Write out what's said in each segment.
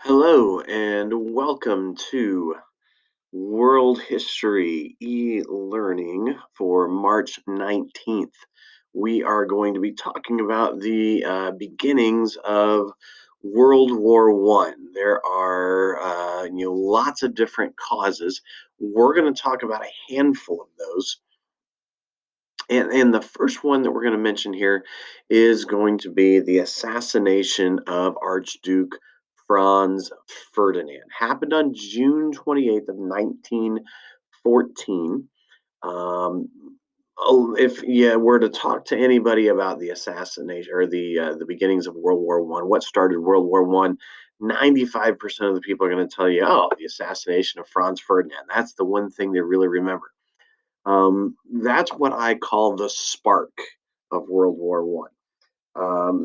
Hello and welcome to World History e-learning for March 19th. We are going to be talking about the beginnings of World War One. There are lots of different causes. We're going to talk about a handful of those. And the first one that we're going to mention here is going to be the assassination of Archduke Franz Ferdinand. Happened on June 28th of 1914. Um, if you were to talk to anybody about the assassination or the beginnings of World War One, what started World War One, 95% of the people are going to tell you, "Oh, the assassination of Franz Ferdinand." That's the one thing they really remember. That's what I call the spark of World War One.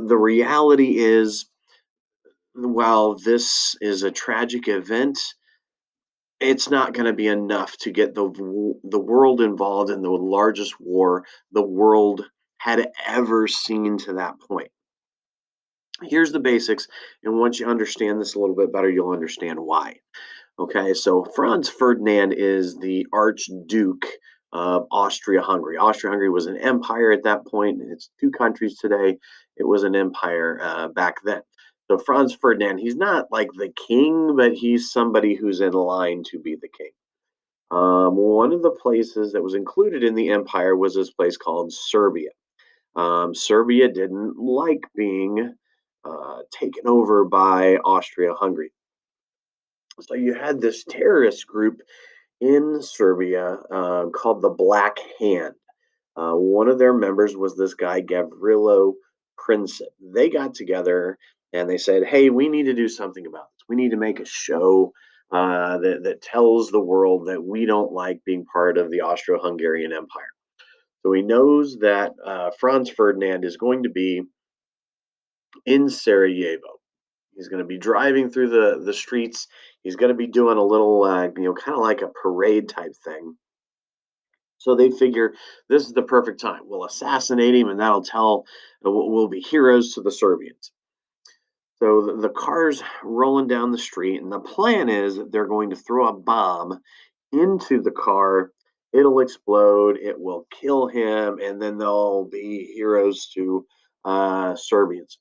The reality is, while this is a tragic event, it's not going to be enough to get the world involved in the largest war the world had ever seen to that point. Here's the basics, and once you understand this a little bit better, you'll understand why. Okay, so Franz Ferdinand is the Archduke of Austria-Hungary. Austria-Hungary was an empire at that point. It's two countries today. It was an empire back then. So Franz Ferdinand, he's not like the king, but he's somebody who's in line to be the king. One of the places that was included in the empire was this place called Serbia. Serbia didn't like being taken over by Austria-Hungary. So you had this terrorist group in Serbia called the Black Hand. One of their members was this guy, Gavrilo Princip. They got together and they said, hey, we need to do something about this. We need to make a show that tells the world that we don't like being part of the Austro Hungarian Empire. So he knows that Franz Ferdinand is going to be in Sarajevo. He's going to be driving through the streets. He's going to be doing a little, kind of like a parade type thing. So they figure this is the perfect time. We'll assassinate him, and that'll tell. We'll be heroes to the Serbians. So the car's rolling down the street, and the plan is that they're going to throw a bomb into the car. It'll explode. It will kill him, and then they'll be heroes to Serbians.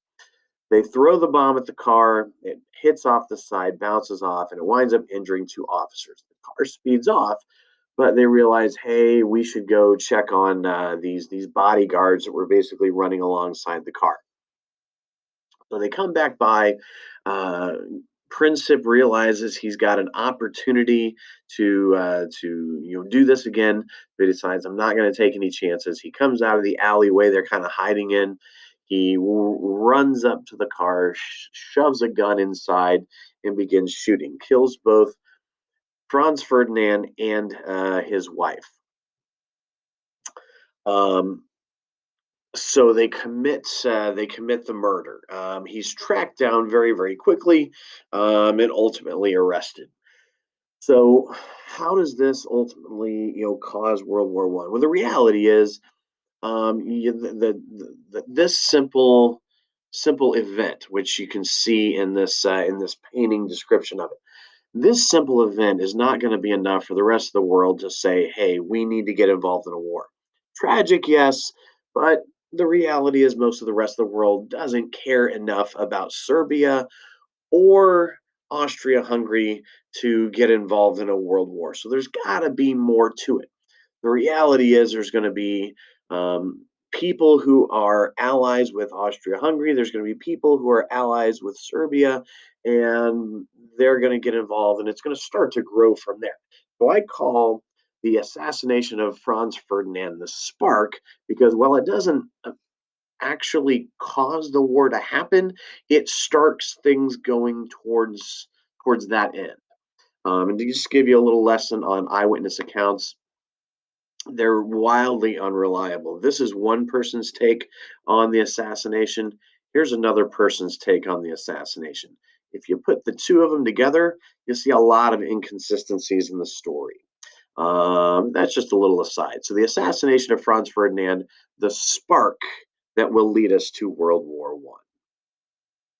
They throw the bomb at the car. It hits off the side, bounces off, and it winds up injuring two officers. The car speeds off, but they realize, hey, we should go check on these bodyguards that were basically running alongside the car. So they come back by. Uh, Princip realizes he's got an opportunity to do this again, but he decides I'm not going to take any chances. He comes out of the alleyway they're kind of hiding in. He runs up to the car, shoves a gun inside, and begins shooting. Kills both Franz Ferdinand and his wife. Um, so they commit the murder. He's tracked down very quickly and ultimately arrested. So how does this ultimately cause World War One? Well, the reality is this simple event, which you can see in this painting description of it. This simple event is not going to be enough for the rest of the world to say, hey, we need to get involved in a war. Tragic, yes, but the reality is most of the rest of the world doesn't care enough about Serbia or Austria Hungary to get involved in a world war. So there's got to be more to it. The reality is there's going to be people who are allies with Austria Hungary. There's going to be people who are allies with Serbia, and they're going to get involved, and it's going to start to grow from there. So I call the assassination of Franz Ferdinand the spark because while it doesn't actually cause the war to happen, it starts things going towards that end. And to just give you a little lesson on eyewitness accounts, they're wildly unreliable. This is one person's take on the assassination. Here's another person's take on the assassination. If you put the two of them together, you'll see a lot of inconsistencies in the story. That's just a little aside. So, the assassination of Franz Ferdinand, the spark that will lead us to World War One.